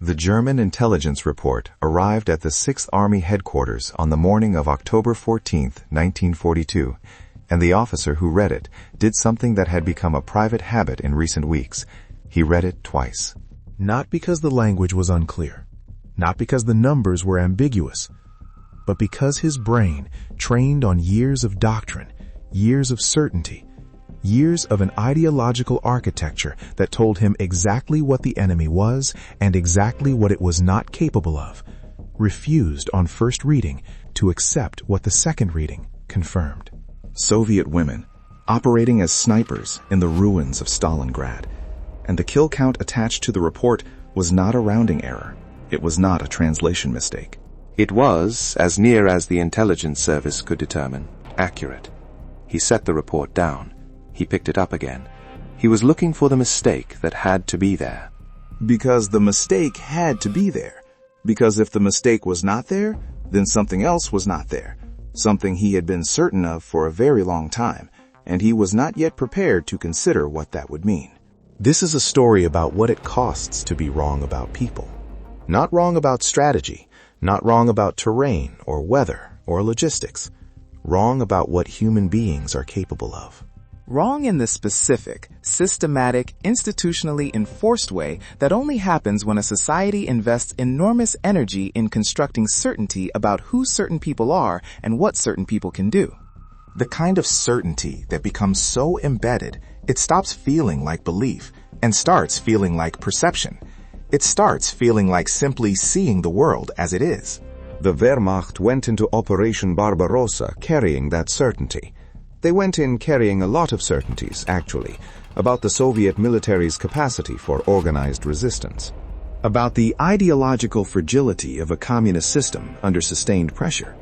The German intelligence report arrived at the 6th Army headquarters on the morning of October 14, 1942, and the officer who read it did something that had become a private habit in recent weeks. He read it twice. Not because the language was unclear, not because the numbers were ambiguous, but because his brain, trained on years of doctrine, years of certainty, years of an ideological architecture that told him exactly what the enemy was and exactly what it was not capable of, refused on first reading to accept what the second reading confirmed. Soviet women, operating as snipers in the ruins of Stalingrad. And the kill count attached to the report was not a rounding error. It was not a translation mistake. It was, as near as the intelligence service could determine, accurate. He set the report down. He picked it up again. He was looking for the mistake that had to be there. Because the mistake had to be there. Because if the mistake was not there, then something else was not there. Something he had been certain of for a very long time, and he was not yet prepared to consider what that would mean. This is a story about what it costs to be wrong about people. Not wrong about strategy, not wrong about terrain or weather or logistics. Wrong about what human beings are capable of. Wrong in the specific, systematic, institutionally enforced way that only happens when a society invests enormous energy in constructing certainty about who certain people are and what certain people can do. The kind of certainty that becomes so embedded, it stops feeling like belief and starts feeling like perception. It starts feeling like simply seeing the world as it is. The Wehrmacht went into Operation Barbarossa carrying that certainty. They went in carrying a lot of certainties, actually, about the Soviet military's capacity for organized resistance, about the ideological fragility of a communist system under sustained pressure,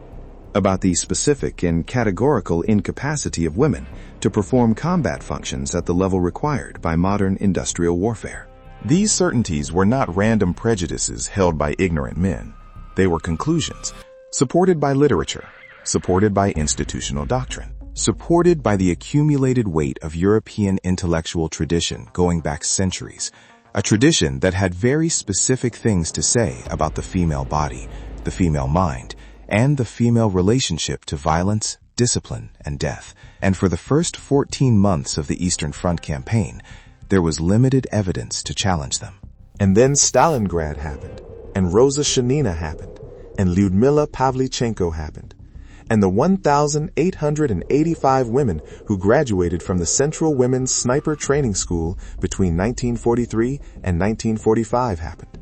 about the specific and categorical incapacity of women to perform combat functions at the level required by modern industrial warfare. These certainties were not random prejudices held by ignorant men. They were conclusions, supported by literature, supported by institutional doctrine, supported by the accumulated weight of European intellectual tradition going back centuries, a tradition that had very specific things to say about the female body, the female mind, and the female relationship to violence, discipline, and death. And for the first 14 months of the Eastern Front campaign, there was limited evidence to challenge them. And then Stalingrad happened, and Rosa Shanina happened, and Lyudmila Pavlichenko happened, and the 1,885 women who graduated from the Central Women's Sniper Training School between 1943 and 1945 happened.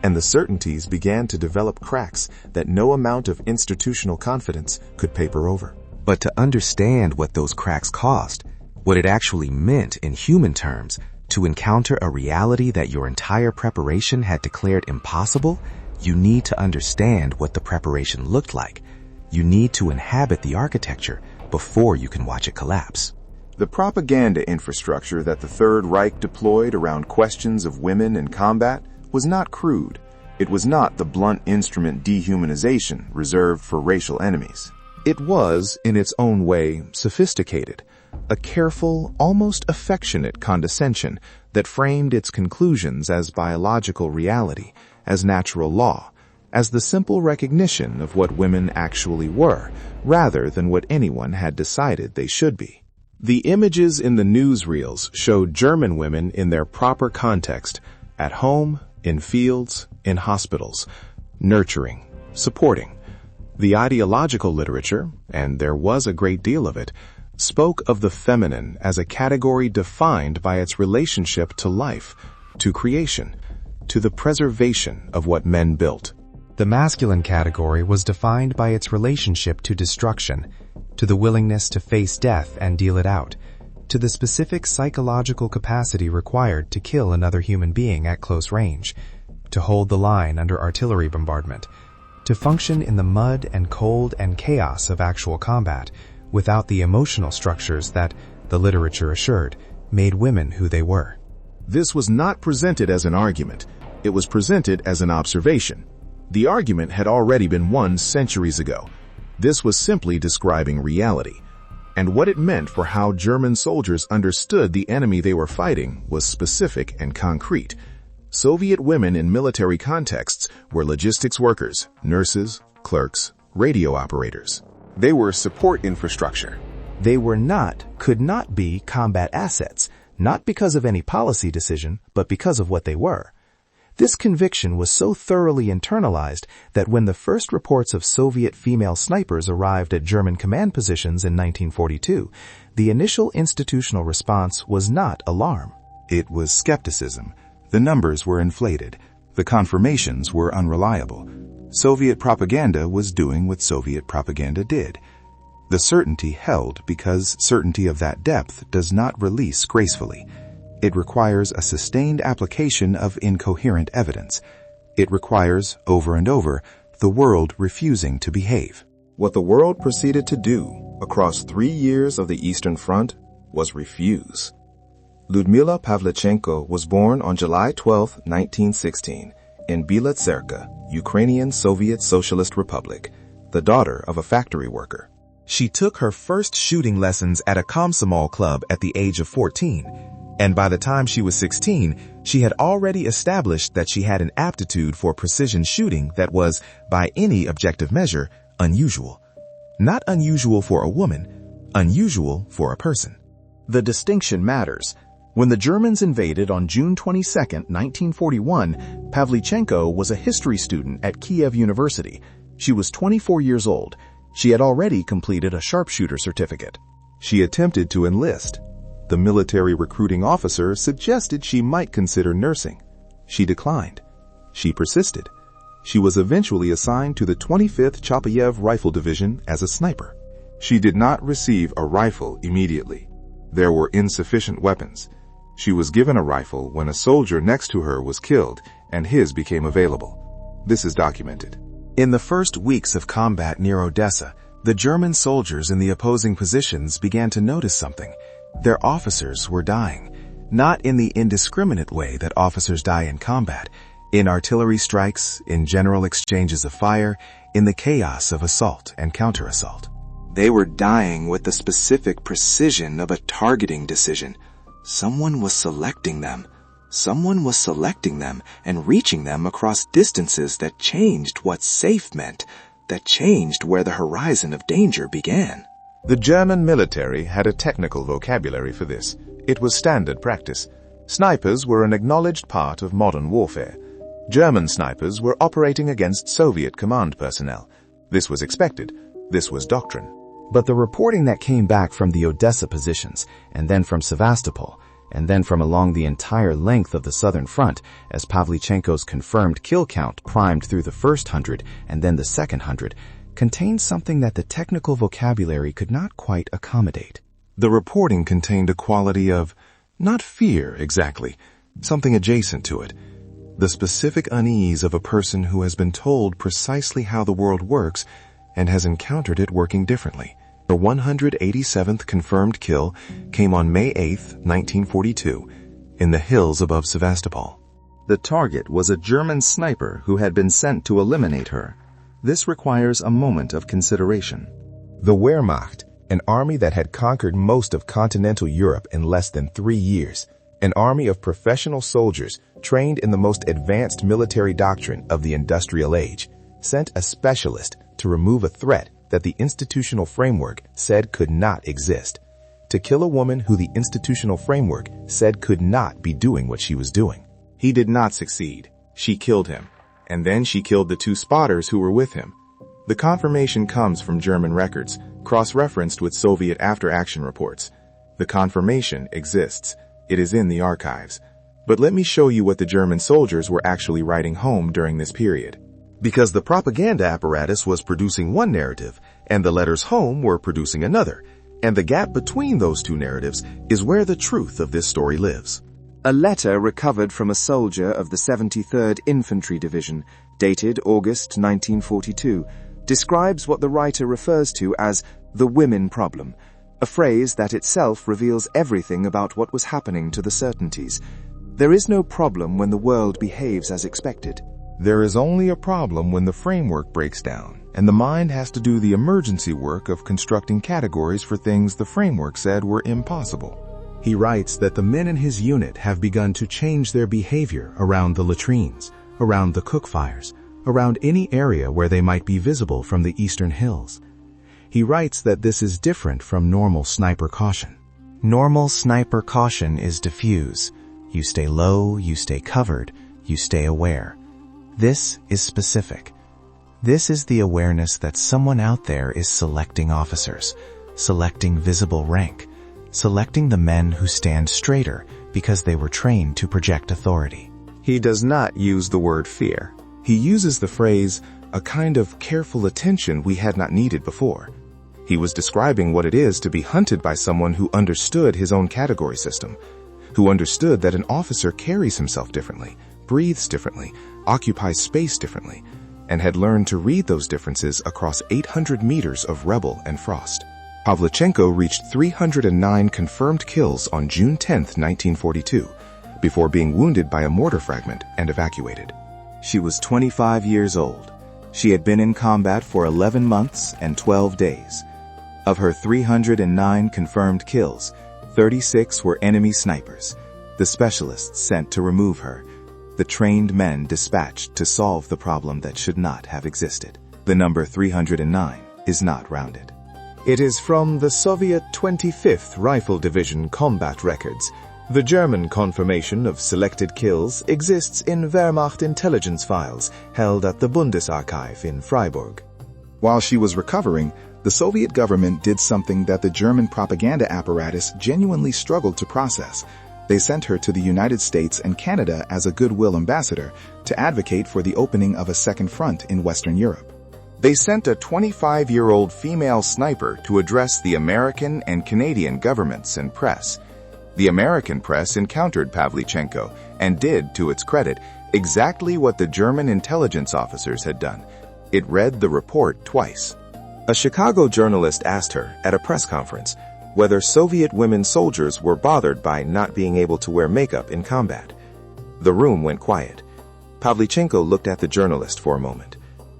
And the certainties began to develop cracks that no amount of institutional confidence could paper over. But to understand what those cracks caused, what it actually meant in human terms, to encounter a reality that your entire preparation had declared impossible, you need to understand what the preparation looked like. You need to inhabit the architecture before you can watch it collapse. The propaganda infrastructure that the Third Reich deployed around questions of women in combat was not crude. It was not the blunt instrument dehumanization reserved for racial enemies. It was, in its own way, sophisticated, a careful, almost affectionate condescension that framed its conclusions as biological reality, as natural law, as the simple recognition of what women actually were, rather than what anyone had decided they should be. The images in the newsreels showed German women in their proper context, at home, in fields, in hospitals, nurturing, supporting. The ideological literature, and there was a great deal of it, spoke of the feminine as a category defined by its relationship to life, to creation, to the preservation of what men built. The masculine category was defined by its relationship to destruction, to the willingness to face death and deal it out, to the specific psychological capacity required to kill another human being at close range, to hold the line under artillery bombardment, to function in the mud and cold and chaos of actual combat without the emotional structures that, the literature assured, made women who they were. This was not presented as an argument. It was presented as an observation. The argument had already been won centuries ago. This was simply describing reality. And what it meant for how German soldiers understood the enemy they were fighting was specific and concrete. Soviet women in military contexts were logistics workers, nurses, clerks, radio operators. They were support infrastructure. They could not be combat assets, not because of any policy decision, but because of what they were. This conviction was so thoroughly internalized that when the first reports of Soviet female snipers arrived at German command positions in 1942, the initial institutional response was not alarm. It was skepticism. The numbers were inflated. The confirmations were unreliable. Soviet propaganda was doing what Soviet propaganda did. The certainty held because certainty of that depth does not release gracefully. It requires a sustained application of incoherent evidence. It requires, over and over, the world refusing to behave. What the world proceeded to do across 3 years of the Eastern Front was refuse. Ludmila Pavlichenko was born on July 12, 1916, in Bielotserka, Ukrainian Soviet Socialist Republic, the daughter of a factory worker. She took her first shooting lessons at a Komsomol club at the age of 14. And by the time she was 16, she had already established that she had an aptitude for precision shooting that was, by any objective measure, unusual. Not unusual for a woman, unusual for a person. The distinction matters. When the Germans invaded on June 22, 1941, Pavlichenko was a history student at Kiev University. She was 24 years old. She had already completed a sharpshooter certificate. She attempted to enlist. The military recruiting officer suggested she might consider nursing. She declined. She persisted. She was eventually assigned to the 25th Chapayev Rifle Division as a sniper. She did not receive a rifle immediately. There were insufficient weapons. She was given a rifle when a soldier next to her was killed and his became available. This is documented. In the first weeks of combat near Odessa, the German soldiers in the opposing positions began to notice something. Their officers were dying, not in the indiscriminate way that officers die in combat, in artillery strikes, in general exchanges of fire, in the chaos of assault and counter-assault. They were dying with the specific precision of a targeting decision. Someone was selecting them. Someone was selecting them and reaching them across distances that changed what safe meant, that changed where the horizon of danger began. The German military had a technical vocabulary for this. It was standard practice. Snipers were an acknowledged part of modern warfare. German snipers were operating against Soviet command personnel. This was expected. This was doctrine. But the reporting that came back from the Odessa positions, and then from Sevastopol, and then from along the entire length of the southern front, as Pavlichenko's confirmed kill count primed through the first 100 and then the second 100, contained something that the technical vocabulary could not quite accommodate. The reporting contained a quality of, not fear exactly, something adjacent to it. The specific unease of a person who has been told precisely how the world works and has encountered it working differently. The 187th confirmed kill came on May 8, 1942, in the hills above Sevastopol. The target was a German sniper who had been sent to eliminate her. This requires a moment of consideration. The Wehrmacht, an army that had conquered most of continental Europe in less than 3 years, an army of professional soldiers trained in the most advanced military doctrine of the industrial age, sent a specialist to remove a threat that the institutional framework said could not exist, to kill a woman who the institutional framework said could not be doing what she was doing. He did not succeed. She killed him. And then she killed the 2 spotters who were with him. The confirmation comes from German records, cross-referenced with Soviet after-action reports. The confirmation exists. It is in the archives. But let me show you what the German soldiers were actually writing home during this period. Because the propaganda apparatus was producing one narrative, and the letters home were producing another, and the gap between those 2 narratives is where the truth of this story lives. A letter recovered from a soldier of the 73rd Infantry Division, dated August 1942, describes what the writer refers to as the women problem, a phrase that itself reveals everything about what was happening to the certainties. There is no problem when the world behaves as expected. There is only a problem when the framework breaks down, and the mind has to do the emergency work of constructing categories for things the framework said were impossible. He writes that the men in his unit have begun to change their behavior around the latrines, around the cook fires, around any area where they might be visible from the eastern hills. He writes that this is different from normal sniper caution. Normal sniper caution is diffuse. You stay low, you stay covered, you stay aware. This is specific. This is the awareness that someone out there is selecting officers, selecting visible rank, selecting the men who stand straighter because they were trained to project authority. He does not use the word fear. He uses the phrase, a kind of careful attention we had not needed before. He was describing what it is to be hunted by someone who understood his own category system, who understood that an officer carries himself differently, breathes differently, occupies space differently, and had learned to read those differences across 800 meters of rubble and frost. Pavlichenko reached 309 confirmed kills on June 10, 1942, before being wounded by a mortar fragment and evacuated. She was 25 years old. She had been in combat for 11 months and 12 days. Of her 309 confirmed kills, 36 were enemy snipers, the specialists sent to remove her, the trained men dispatched to solve the problem that should not have existed. The number 309 is not rounded. It is from the Soviet 25th Rifle Division combat records. The German confirmation of selected kills exists in Wehrmacht intelligence files held at the Bundesarchiv in Freiburg. While she was recovering, the Soviet government did something that the German propaganda apparatus genuinely struggled to process. They sent her to the United States and Canada as a goodwill ambassador to advocate for the opening of a second front in Western Europe. They sent a 25-year-old female sniper to address the American and Canadian governments and press. The American press encountered Pavlichenko and did, to its credit, exactly what the German intelligence officers had done. It read the report twice. A Chicago journalist asked her at a press conference whether Soviet women soldiers were bothered by not being able to wear makeup in combat. The room went quiet. Pavlichenko looked at the journalist for a moment.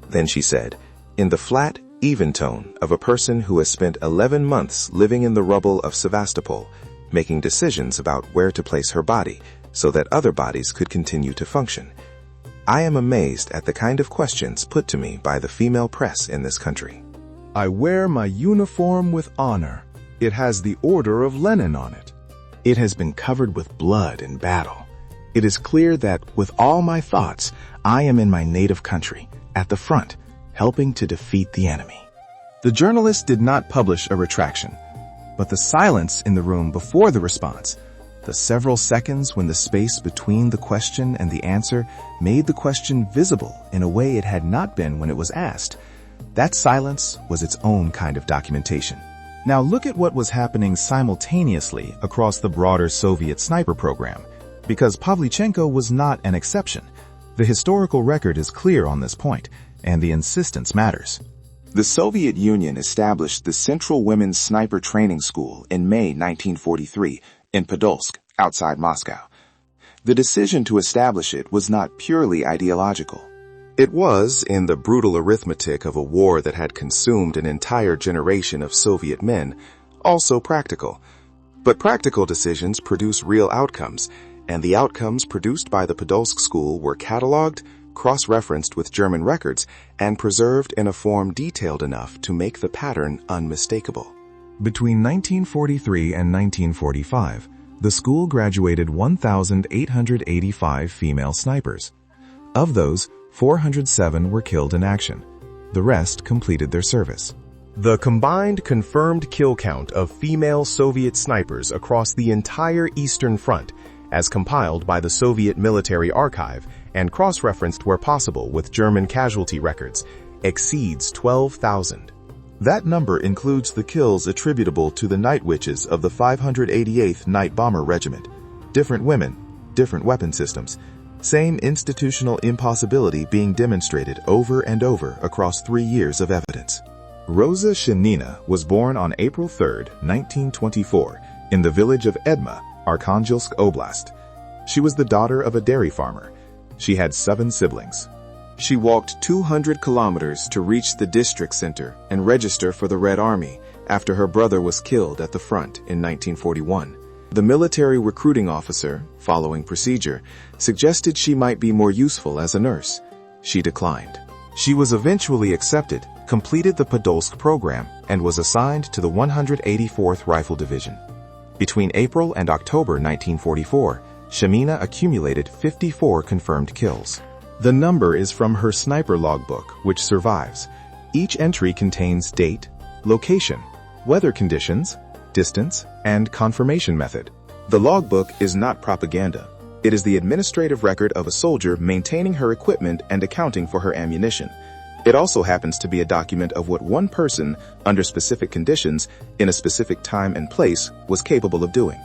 Then she said, in the flat, even tone of a person who has spent 11 months living in the rubble of Sevastopol, making decisions about where to place her body so that other bodies could continue to function. I am amazed at the kind of questions put to me by the female press in this country. I wear my uniform with honor. It has the Order of Lenin on it. It has been covered with blood in battle. It is clear that with all my thoughts, I am in my native country, at the front, helping to defeat the enemy. The journalist did not publish a retraction, but the silence in the room before the response, the several seconds when the space between the question and the answer made the question visible in a way it had not been when it was asked, that silence was its own kind of documentation. Now look at what was happening simultaneously across the broader Soviet sniper program, because Pavlichenko was not an exception. The historical record is clear on this point, and the insistence matters. The Soviet Union established the Central Women's Sniper Training School in May 1943 in Podolsk, outside Moscow. The decision to establish it was not purely ideological. It was, in the brutal arithmetic of a war that had consumed an entire generation of Soviet men, also practical. But practical decisions produce real outcomes, and the outcomes produced by the Podolsk school were cataloged, cross-referenced with German records, and preserved in a form detailed enough to make the pattern unmistakable. Between 1943 and 1945, the school graduated 1,885 female snipers. Of those, 407 were killed in action. The rest completed their service. The combined confirmed kill count of female Soviet snipers across the entire Eastern Front, as compiled by the Soviet Military Archive and cross-referenced where possible with German casualty records, exceeds 12,000. That number includes the kills attributable to the night witches of the 588th Night Bomber Regiment. Different women, different weapon systems, same institutional impossibility being demonstrated over and over across 3 years of evidence. Rosa Shenina was born on April 3, 1924, in the village of Edma, Arkhangelsk Oblast. She was the daughter of a dairy farmer. She had 7 siblings. She walked 200 kilometers to reach the district center and register for the Red Army after her brother was killed at the front in 1941. The military recruiting officer, following procedure, suggested she might be more useful as a nurse. She declined. She was eventually accepted, completed the Podolsk program, and was assigned to the 184th Rifle Division. Between April and October 1944, Shamina accumulated 54 confirmed kills. The number is from her sniper logbook, which survives. Each entry contains date, location, weather conditions, distance, and confirmation method. The logbook is not propaganda. It is the administrative record of a soldier maintaining her equipment and accounting for her ammunition. It also happens to be a document of what one person, under specific conditions, in a specific time and place, was capable of doing.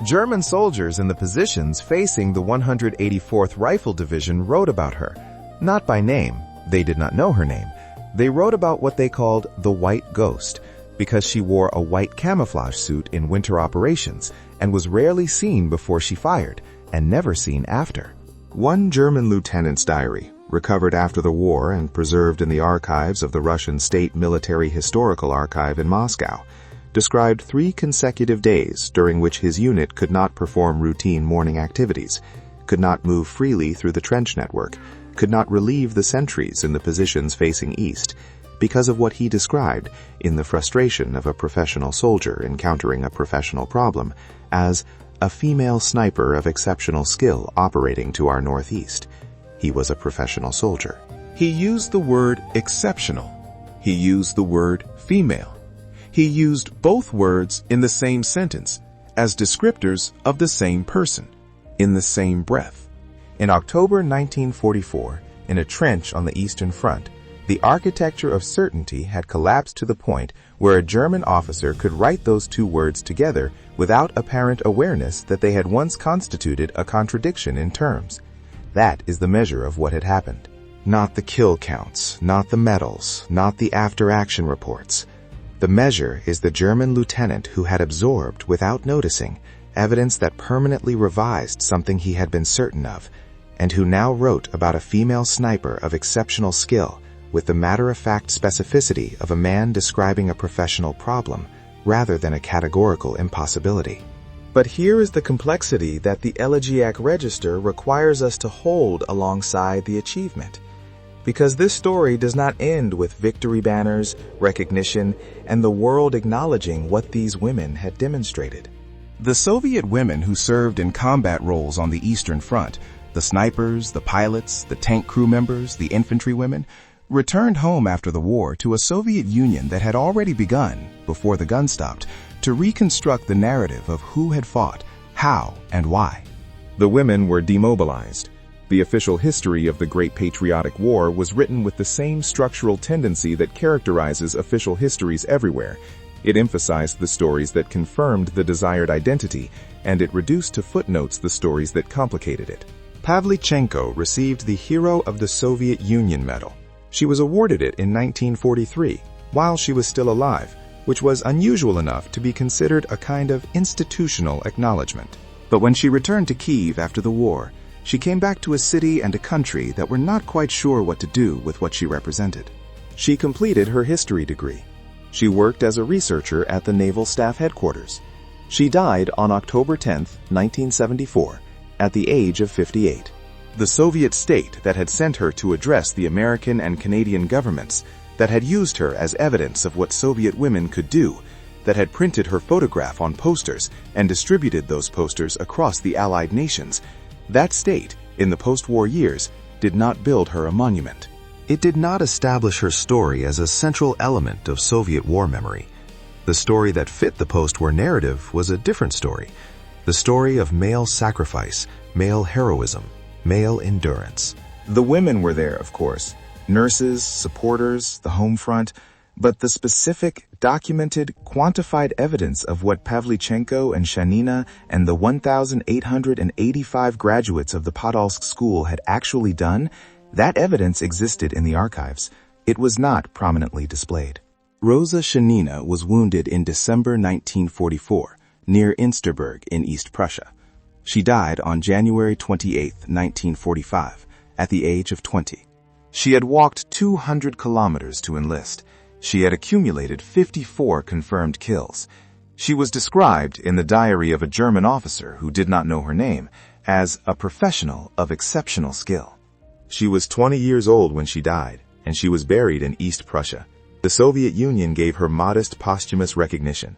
German soldiers in the positions facing the 184th Rifle Division wrote about her. Not by name. They did not know her name. They wrote about what they called the White Ghost, because she wore a white camouflage suit in winter operations and was rarely seen before she fired, and never seen after. One German lieutenant's diary, recovered after the war and preserved in the archives of the Russian State Military Historical Archive in Moscow, described 3 consecutive days during which his unit could not perform routine morning activities, could not move freely through the trench network, could not relieve the sentries in the positions facing east, because of what he described, in the frustration of a professional soldier encountering a professional problem, as a female sniper of exceptional skill operating to our northeast. He was a professional soldier. He used the word exceptional. He used the word female. He used both words in the same sentence as descriptors of the same person, in the same breath. In October 1944, in a trench on the Eastern Front, the architecture of certainty had collapsed to the point where a German officer could write those 2 words together without apparent awareness that they had once constituted a contradiction in terms. That is the measure of what had happened. Not the kill counts, not the medals, not the after-action reports. The measure is the German lieutenant who had absorbed, without noticing, evidence that permanently revised something he had been certain of, and who now wrote about a female sniper of exceptional skill, with the matter-of-fact specificity of a man describing a professional problem, rather than a categorical impossibility. But here is the complexity that the elegiac register requires us to hold alongside the achievement. Because this story does not end with victory banners, recognition, and the world acknowledging what these women had demonstrated. The Soviet women who served in combat roles on the Eastern Front, the snipers, the pilots, the tank crew members, the infantry women, returned home after the war to a Soviet Union that had already begun, before the gun stopped, to reconstruct the narrative of who had fought, how, and why. The women were demobilized. The official history of the Great Patriotic War was written with the same structural tendency that characterizes official histories everywhere. It emphasized the stories that confirmed the desired identity, and it reduced to footnotes the stories that complicated it. Pavlichenko received the Hero of the Soviet Union Medal. She was awarded it in 1943, while she was still alive, which was unusual enough to be considered a kind of institutional acknowledgement. But when she returned to Kyiv after the war, she came back to a city and a country that were not quite sure what to do with what she represented. She completed her history degree. She worked as a researcher at the Naval Staff Headquarters. She died on October 10, 1974, at the age of 58. The Soviet state that had sent her to address the American and Canadian governments, that had used her as evidence of what Soviet women could do, that had printed her photograph on posters and distributed those posters across the Allied nations, that state, in the post-war years, did not build her a monument. It did not establish her story as a central element of Soviet war memory. The story that fit the post-war narrative was a different story. The story of male sacrifice, male heroism, male endurance. The women were there, of course. Nurses, supporters, the home front, but the specific, documented, quantified evidence of what Pavlichenko and Shanina and the 1,885 graduates of the Podolsk school had actually done, that evidence existed in the archives. It was not prominently displayed. Rosa Shanina was wounded in December 1944, near Insterburg in East Prussia. She died on January 28, 1945, at the age of 20. She had walked 200 kilometers to enlist. She had accumulated 54 confirmed kills. She was described in the diary of a German officer who did not know her name as a professional of exceptional skill. She was 20 years old when she died, and she was buried in East Prussia. The Soviet Union gave her modest posthumous recognition.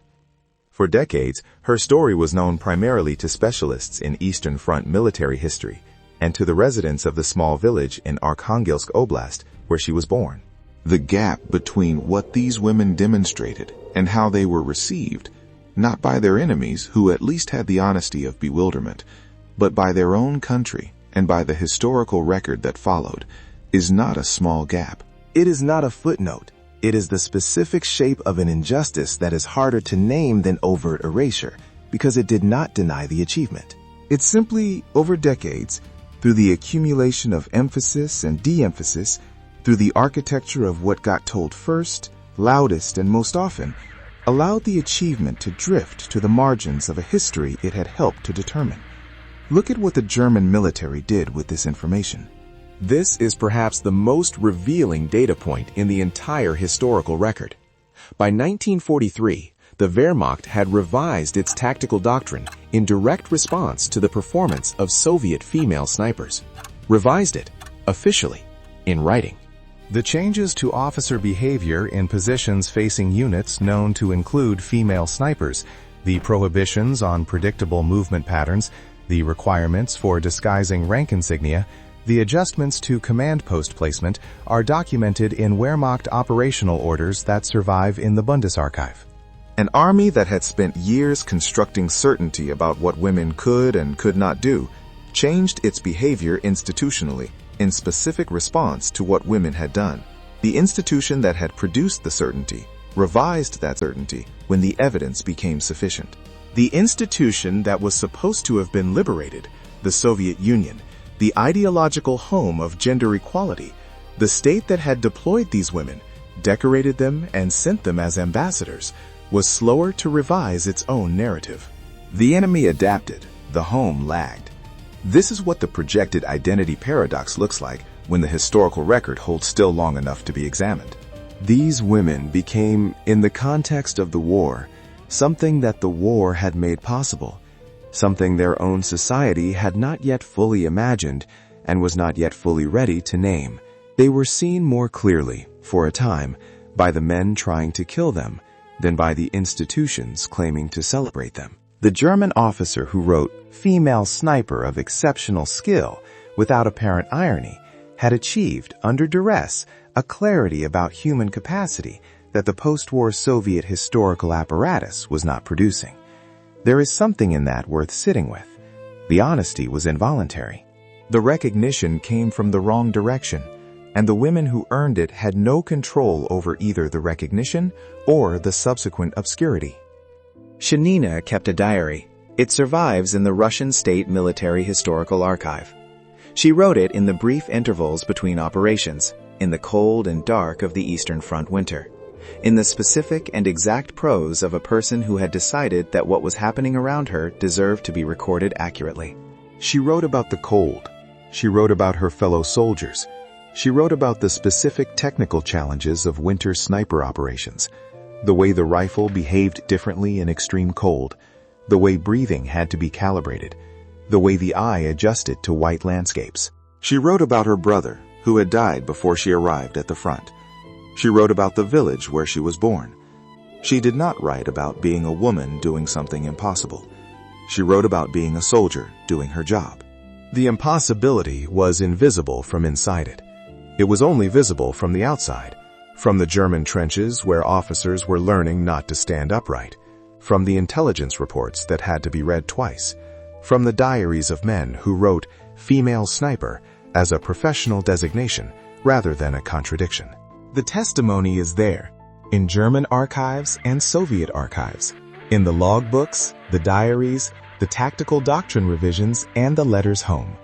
For decades, her story was known primarily to specialists in Eastern Front military history and to the residents of the small village in Arkhangelsk Oblast where she was born. The gap between what these women demonstrated and how they were received, not by their enemies, who at least had the honesty of bewilderment, but by their own country and by the historical record that followed, is not a small gap. It is not a footnote. It is the specific shape of an injustice that is harder to name than overt erasure, because it did not deny the achievement. It simply, over decades, through the accumulation of emphasis and de-emphasis, through the architecture of what got told first, loudest, and most often, allowed the achievement to drift to the margins of a history it had helped to determine. Look at what the German military did with this information. This is perhaps the most revealing data point in the entire historical record. By 1943, the Wehrmacht had revised its tactical doctrine in direct response to the performance of Soviet female snipers. Revised it, officially, in writing. The changes to officer behavior in positions facing units known to include female snipers, the prohibitions on predictable movement patterns, the requirements for disguising rank insignia, the adjustments to command post placement are documented in Wehrmacht operational orders that survive in the Bundesarchive. An army that had spent years constructing certainty about what women could and could not do changed its behavior institutionally in specific response to what women had done. The institution that had produced the certainty revised that certainty when the evidence became sufficient. The institution that was supposed to have been liberated, the Soviet Union, the ideological home of gender equality, the state that had deployed these women, decorated them, and sent them as ambassadors, was slower to revise its own narrative. The enemy adapted, the home lagged. This is what the projected identity paradox looks like when the historical record holds still long enough to be examined. These women became, in the context of the war, something that the war had made possible, something their own society had not yet fully imagined and was not yet fully ready to name. They were seen more clearly, for a time, by the men trying to kill them than by the institutions claiming to celebrate them. The German officer who wrote "female sniper of exceptional skill" without apparent irony had achieved, under duress, a clarity about human capacity that the post-war Soviet historical apparatus was not producing. There is something in that worth sitting with. The honesty was involuntary. The recognition came from the wrong direction, and the women who earned it had no control over either the recognition or the subsequent obscurity. Shanina kept a diary. It survives in the Russian State Military Historical Archive. She wrote it in the brief intervals between operations, in the cold and dark of the Eastern Front winter, in the specific and exact prose of a person who had decided that what was happening around her deserved to be recorded accurately. She wrote about the cold. She wrote about her fellow soldiers. She wrote about the specific technical challenges of winter sniper operations, the way the rifle behaved differently in extreme cold, the way breathing had to be calibrated, the way the eye adjusted to white landscapes. She wrote about her brother, who had died before she arrived at the front. She wrote about the village where she was born. She did not write about being a woman doing something impossible. She wrote about being a soldier doing her job. The impossibility was invisible from inside it. It was only visible from the outside, from the German trenches where officers were learning not to stand upright, from the intelligence reports that had to be read twice, from the diaries of men who wrote "female sniper" as a professional designation rather than a contradiction. The testimony is there, in German archives and Soviet archives, in the logbooks, the diaries, the tactical doctrine revisions, and the letters home.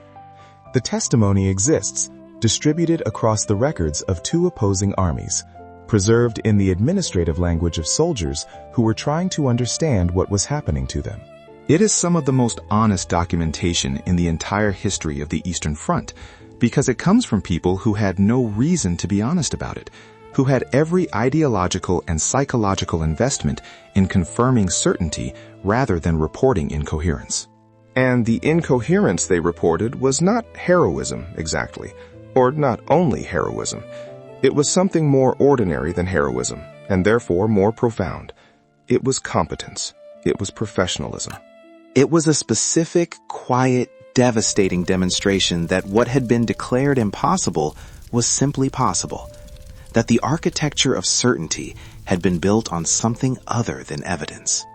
The testimony exists, distributed across the records of two opposing armies, preserved in the administrative language of soldiers who were trying to understand what was happening to them. It is some of the most honest documentation in the entire history of the Eastern Front, because it comes from people who had no reason to be honest about it, who had every ideological and psychological investment in confirming certainty rather than reporting incoherence. And the incoherence they reported was not heroism exactly, or not only heroism. It was something more ordinary than heroism, and therefore more profound. It was competence. It was professionalism. It was a specific, quiet, devastating demonstration that what had been declared impossible was simply possible, that the architecture of certainty had been built on something other than evidence.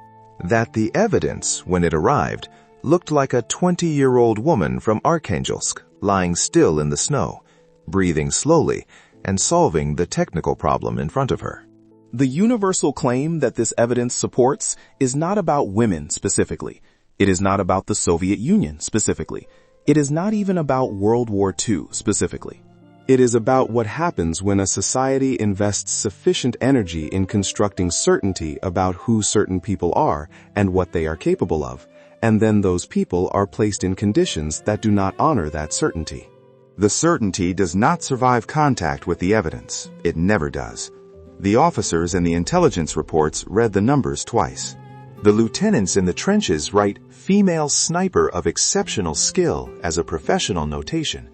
That the evidence, when it arrived, looked like a 20-year-old woman from Arkhangelsk lying still in the snow, breathing slowly, and solving the technical problem in front of her. The universal claim that this evidence supports is not about women specifically. It is not about the Soviet Union specifically. It is not even about World War II specifically. It is about what happens when a society invests sufficient energy in constructing certainty about who certain people are and what they are capable of, and then those people are placed in conditions that do not honor that certainty. The certainty does not survive contact with the evidence. It never does. The officers in the intelligence reports read the numbers twice. The lieutenants in the trenches write "female sniper of exceptional skill" as a professional notation.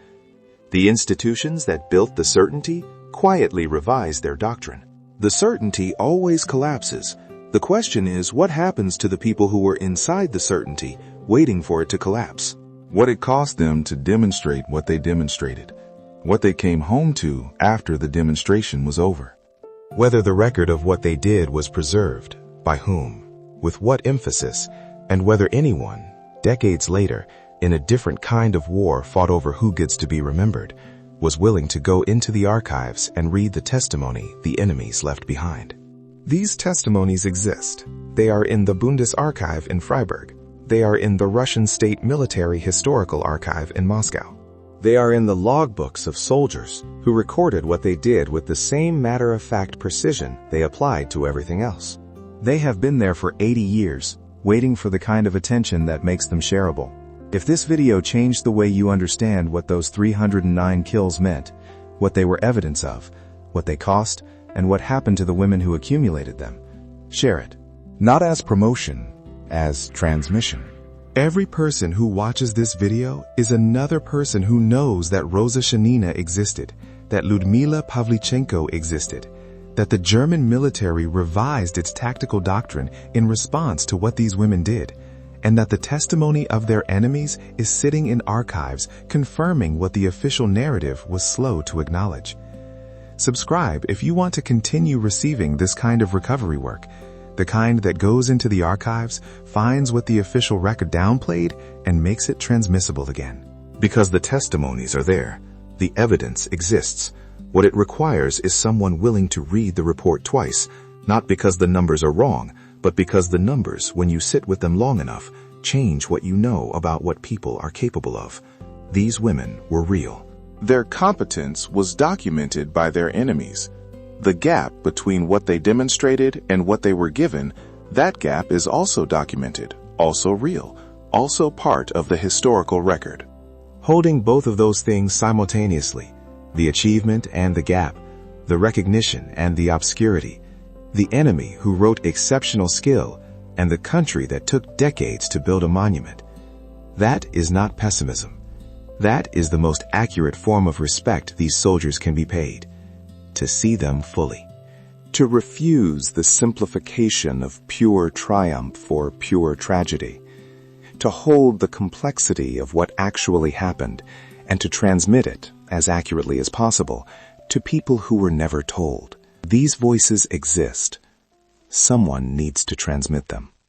The institutions that built the certainty quietly revised their doctrine. The certainty always collapses. The question is, what happens to the people who were inside the certainty, waiting for it to collapse? What it cost them to demonstrate what they demonstrated, what they came home to after the demonstration was over. Whether the record of what they did was preserved, by whom, with what emphasis, and whether anyone, decades later, in a different kind of war fought over who gets to be remembered, was willing to go into the archives and read the testimony the enemies left behind. These testimonies exist. They are in the Bundesarchiv in Freiburg. They are in the Russian State Military Historical Archive in Moscow. They are in the logbooks of soldiers who recorded what they did with the same matter-of-fact precision they applied to everything else. They have been there for 80 years, waiting for the kind of attention that makes them shareable. If this video changed the way you understand what those 309 kills meant, what they were evidence of, what they cost, and what happened to the women who accumulated them, share it. Not as promotion, as transmission. Every person who watches this video is another person who knows that Rosa Shanina existed, that Ludmila Pavlichenko existed, that the German military revised its tactical doctrine in response to what these women did, and that the testimony of their enemies is sitting in archives confirming what the official narrative was slow to acknowledge. Subscribe if you want to continue receiving this kind of recovery work, the kind that goes into the archives, finds what the official record downplayed, and makes it transmissible again. Because the testimonies are there. The evidence exists. What it requires is someone willing to read the report twice, not because the numbers are wrong, but because the numbers, when you sit with them long enough, change what you know about what people are capable of. These women were real. Their competence was documented by their enemies. The gap between what they demonstrated and what they were given, that gap is also documented, also real, also part of the historical record. Holding both of those things simultaneously, the achievement and the gap, the recognition and the obscurity, the enemy who wrote exceptional skill, and the country that took decades to build a monument. That is not pessimism. That is the most accurate form of respect these soldiers can be paid. To see them fully. To refuse the simplification of pure triumph or pure tragedy. To hold the complexity of what actually happened, and to transmit it, as accurately as possible, to people who were never told. These voices exist. Someone needs to transmit them.